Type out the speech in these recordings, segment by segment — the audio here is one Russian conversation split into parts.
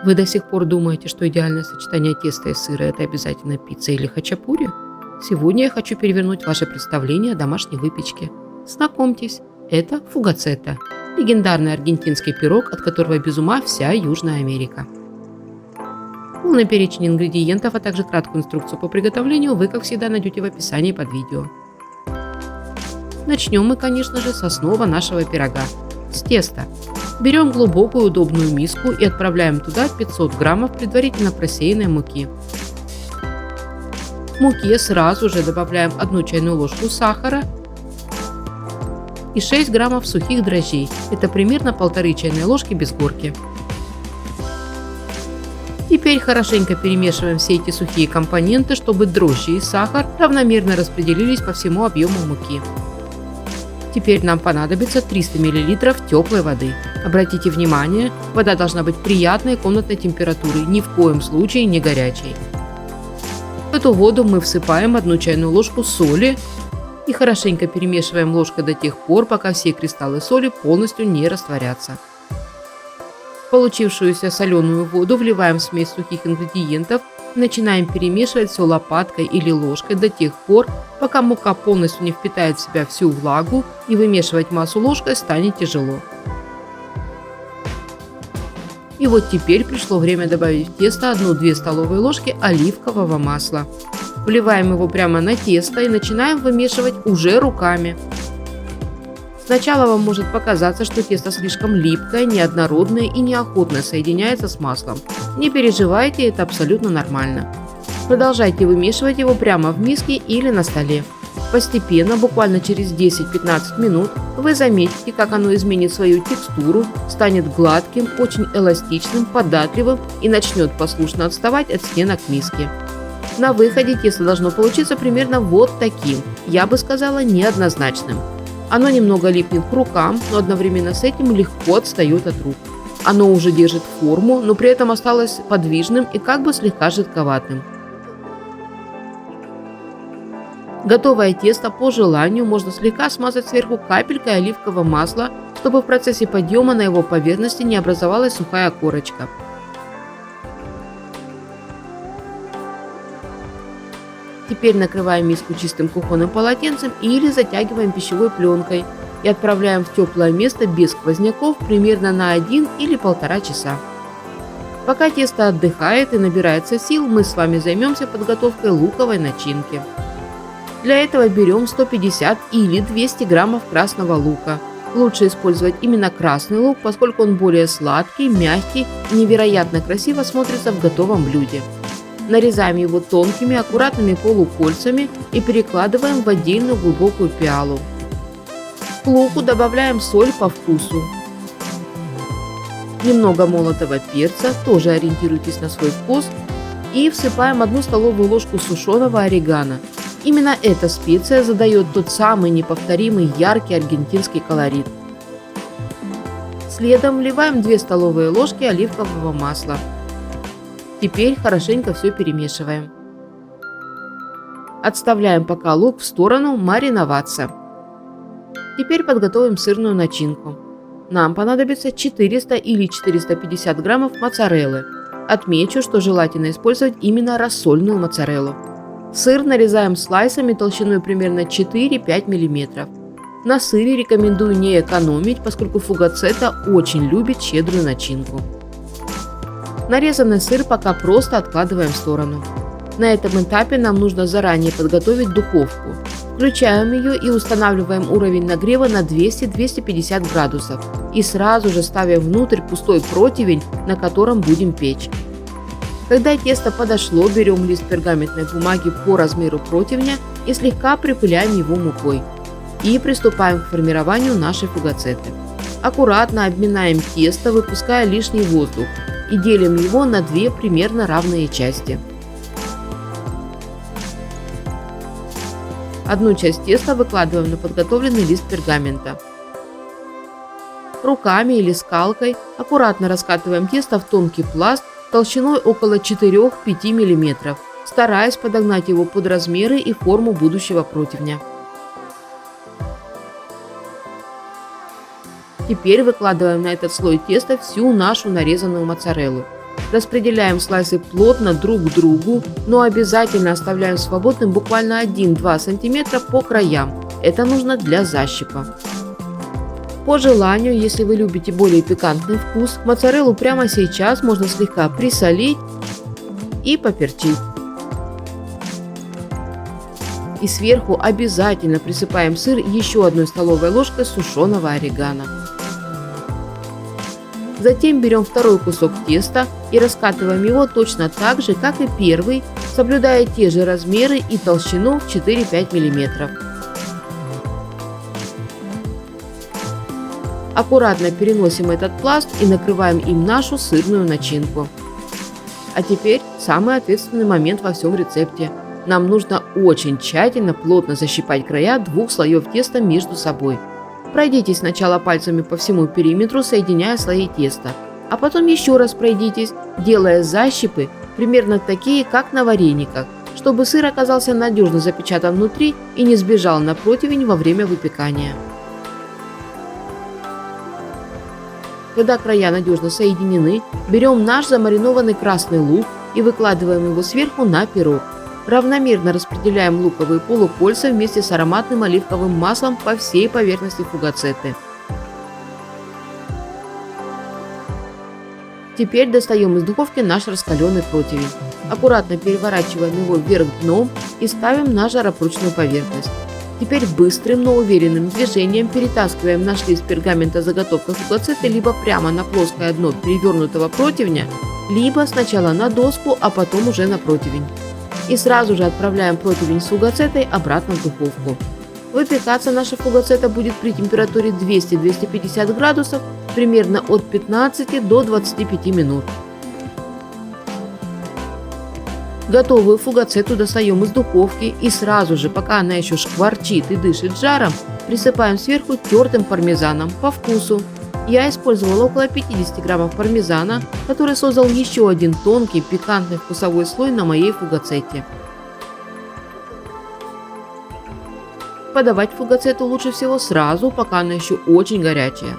Вы до сих пор думаете, что идеальное сочетание теста и сыра – это обязательно пицца или хачапури? Сегодня я хочу перевернуть ваше представление о домашней выпечке. Знакомьтесь, это фугацетта – легендарный аргентинский пирог, от которого без ума вся Южная Америка. Полный перечень ингредиентов, а также краткую инструкцию по приготовлению вы, как всегда, найдете в описании под видео. Начнем мы, конечно же, с основы нашего пирога – с теста. Берем глубокую удобную миску и отправляем туда 500 граммов предварительно просеянной муки. В муке сразу же добавляем 1 чайную ложку сахара и 6 граммов сухих дрожжей. Это примерно 1,5 чайной ложки без горки. Теперь хорошенько перемешиваем все эти сухие компоненты, чтобы дрожжи и сахар равномерно распределились по всему объему муки. Теперь нам понадобится 300 мл теплой воды. Обратите внимание, вода должна быть приятной комнатной температуры, ни в коем случае не горячей. В эту воду мы всыпаем 1 чайную ложку соли и хорошенько перемешиваем ложкой до тех пор, пока все кристаллы соли полностью не растворятся. В получившуюся соленую воду вливаем смесь сухих ингредиентов и начинаем перемешивать все лопаткой или ложкой до тех пор, пока мука полностью не впитает в себя всю влагу, и вымешивать массу ложкой станет тяжело. И вот теперь пришло время добавить в тесто 1-2 столовые ложки оливкового масла. Вливаем его прямо на тесто и начинаем вымешивать уже руками. Сначала вам может показаться, что тесто слишком липкое, неоднородное и неохотно соединяется с маслом. Не переживайте, это абсолютно нормально. Продолжайте вымешивать его прямо в миске или на столе. Постепенно, буквально через 10-15 минут, вы заметите, как оно изменит свою текстуру, станет гладким, очень эластичным, податливым и начнет послушно отставать от стенок миски. На выходе тесто должно получиться примерно вот таким, я бы сказала, неоднозначным. Оно немного липнет к рукам, но одновременно с этим легко отстает от рук. Оно уже держит форму, но при этом осталось подвижным и как бы слегка жидковатым. Готовое тесто по желанию можно слегка смазать сверху капелькой оливкового масла, чтобы в процессе подъема на его поверхности не образовалась сухая корочка. Теперь накрываем миску чистым кухонным полотенцем или затягиваем пищевой пленкой и отправляем в теплое место без сквозняков примерно на 1 или 1,5 часа. Пока тесто отдыхает и набирается сил, мы с вами займемся подготовкой луковой начинки. Для этого берем 150 или 200 граммов красного лука. Лучше использовать именно красный лук, поскольку он более сладкий, мягкий и невероятно красиво смотрится в готовом блюде. Нарезаем его тонкими, аккуратными полукольцами и перекладываем в отдельную глубокую пиалу. К луку добавляем соль по вкусу. Немного молотого перца, тоже ориентируйтесь на свой вкус. И всыпаем 1 столовую ложку сушеного орегано. Именно эта специя задает тот самый неповторимый яркий аргентинский колорит. Следом вливаем 2 столовые ложки оливкового масла. Теперь хорошенько все перемешиваем. Отставляем пока лук в сторону мариноваться. Теперь подготовим сырную начинку. Нам понадобится 400 или 450 граммов моцареллы. Отмечу, что желательно использовать именно рассольную моцареллу. Сыр нарезаем слайсами толщиной примерно 4-5 мм. На сыре рекомендую не экономить, поскольку фугацетта очень любит щедрую начинку. Нарезанный сыр пока просто откладываем в сторону. На этом этапе нам нужно заранее подготовить духовку. Включаем ее и устанавливаем уровень нагрева на 200-250 градусов. И сразу же ставим внутрь пустой противень, на котором будем печь. Когда тесто подошло, берем лист пергаментной бумаги по размеру противня и слегка припыляем его мукой. И приступаем к формированию нашей фугацетты. Аккуратно обминаем тесто, выпуская лишний воздух, и делим его на 2 примерно равные части. Одну часть теста выкладываем на подготовленный лист пергамента. Руками или скалкой аккуратно раскатываем тесто в тонкий пласт толщиной около 4-5 мм, стараясь подогнать его под размеры и форму будущего противня. Теперь выкладываем на этот слой теста всю нашу нарезанную моцареллу. Распределяем слайсы плотно друг к другу, но обязательно оставляем свободным буквально 1-2 см по краям. Это нужно для защипа. По желанию, если вы любите более пикантный вкус, моцареллу прямо сейчас можно слегка присолить и поперчить. И сверху обязательно присыпаем сыр еще 1 столовой ложкой сушеного орегано. Затем берем второй кусок теста и раскатываем его точно так же, как и первый, соблюдая те же размеры и толщину в 4-5 мм. Аккуратно переносим этот пласт и накрываем им нашу сырную начинку. А теперь самый ответственный момент во всем рецепте. Нам нужно очень тщательно плотно защипать края 2 слоев теста между собой. Пройдитесь сначала пальцами по всему периметру, соединяя слои теста, а потом еще раз пройдитесь, делая защипы примерно такие, как на варениках, чтобы сыр оказался надежно запечатан внутри и не сбежал на противень во время выпекания. Когда края надежно соединены, берем наш замаринованный красный лук и выкладываем его сверху на пирог. Равномерно распределяем луковые полукольца вместе с ароматным оливковым маслом по всей поверхности фугацетты. Теперь достаем из духовки наш раскаленный противень. Аккуратно переворачиваем его вверх дном и ставим на жаропрочную поверхность. Теперь быстрым, но уверенным движением перетаскиваем наш лист пергамента заготовка фугацетты либо прямо на плоское дно перевернутого противня, либо сначала на доску, а потом уже на противень. И сразу же отправляем противень с фугацеттой обратно в духовку. Выпекаться наша фугацетта будет при температуре 200-250 градусов примерно от 15 до 25 минут. Готовую фугацетту достаем из духовки и сразу же, пока она еще шкварчит и дышит жаром, присыпаем сверху тертым пармезаном по вкусу. Я использовала около 50 граммов пармезана, который создал еще один тонкий пикантный вкусовой слой на моей фугацетте. Подавать фугацетту лучше всего сразу, пока она еще очень горячая.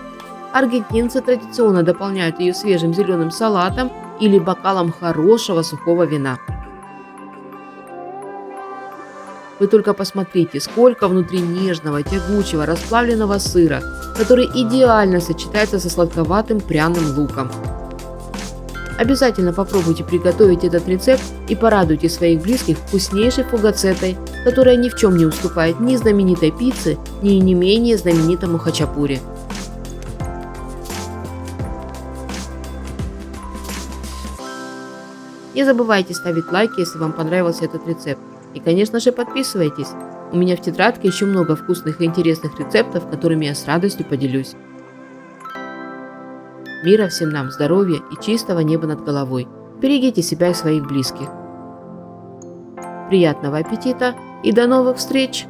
Аргентинцы традиционно дополняют ее свежим зеленым салатом или бокалом хорошего сухого вина. Вы только посмотрите, сколько внутри нежного, тягучего, расплавленного сыра, который идеально сочетается со сладковатым пряным луком. Обязательно попробуйте приготовить этот рецепт и порадуйте своих близких вкуснейшей фугацеттой, которая ни в чем не уступает ни знаменитой пицце, ни не менее знаменитому хачапури. Не забывайте ставить лайки, если вам понравился этот рецепт. И, конечно же, подписывайтесь. У меня в тетрадке еще много вкусных и интересных рецептов, которыми я с радостью поделюсь. Мира всем нам, здоровья и чистого неба над головой. Берегите себя и своих близких. Приятного аппетита и до новых встреч!